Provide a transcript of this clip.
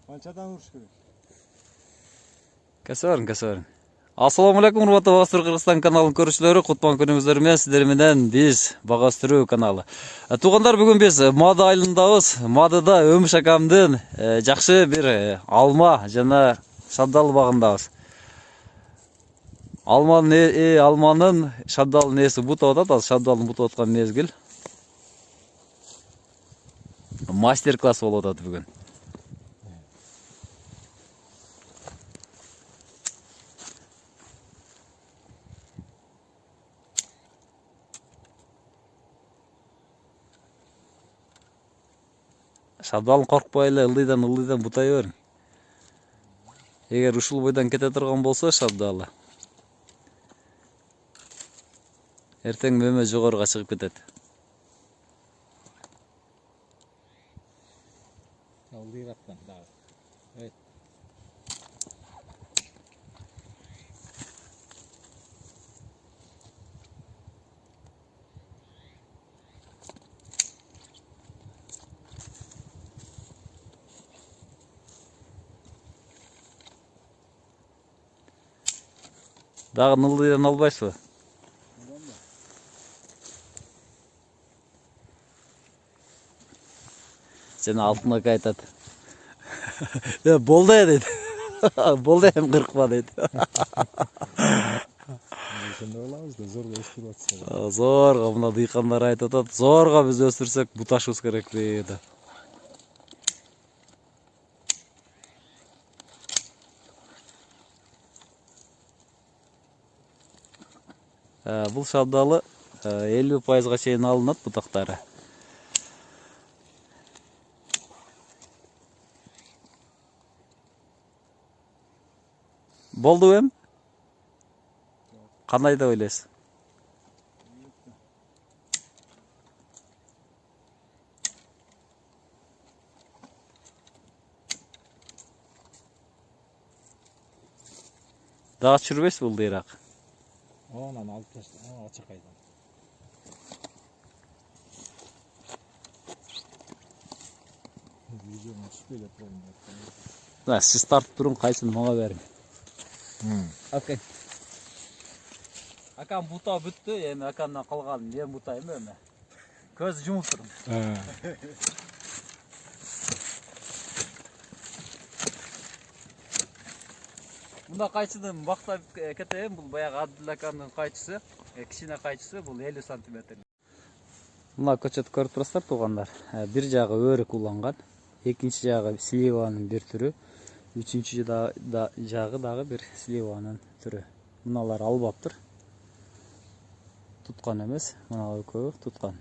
Qanchadan urish kerak? Кәсәрін. Assalomu alaykum, hurmatli Bag'astir Qirg'iziston kanalının ko'ruvchilari, Qutban kuningizlar bilan sizlar bilan biz Bag'astir kanalı. Туғандар, бүгін biz Mada aylandamiz. Madada Ömüş akamdan жақсы bir alma жана шабдал багындабыз. Almanın шабдал несі бұта отады, ал шабдалын бұта отқан мезгіл. Мастер-класс болып отады бүгін. Шабдалын қорқпай эле ылдыйдан бутай бериң. Эгер ушул бойдан кете турган болсо шабдалы, эртең мөмө жогоруга чыгып кетет. Ылдыйрактан дагы. Evet. Дагы ылдыйдан албайсызбы? Сен алтын ака айтат. Болды дейт. Болды эми кыркма дейт. Ошондой кылабыз да, зорго өстүрүп атса. Зорго мына дыйкандар айтып атат. Зорго биз өстүрсөк буташыбыз керек дейт. Бул шабдалы 50%га чейин алынат бутактары. Болду эм? Кандай деп ойлойсуз? Дагы чүрбөйсүз ылдыйраак? Анан алып ташта, ачык кайдан. Видеону түшпөйлөп турган. Сиз тартып туруң, кайсын мага бериң. Окей. Акам бута бүттү, эми акамдан калганын мен бутайм эми. Көз жумуп турум. Мында кайчыдан бактап кетейин, бул баягы Абдул акамдын кайчысы, кичине кайчысы, бул 50 см. Мына көчөт көрүп турасыздар туугандар. Бир жагы өрүк уланган, экинчи жагы сливанын бир түрү, үчүнчү жагы дагы бир сливанын түрү. Мыналар албаптыр. Туткан эмес, мына экөө туткан.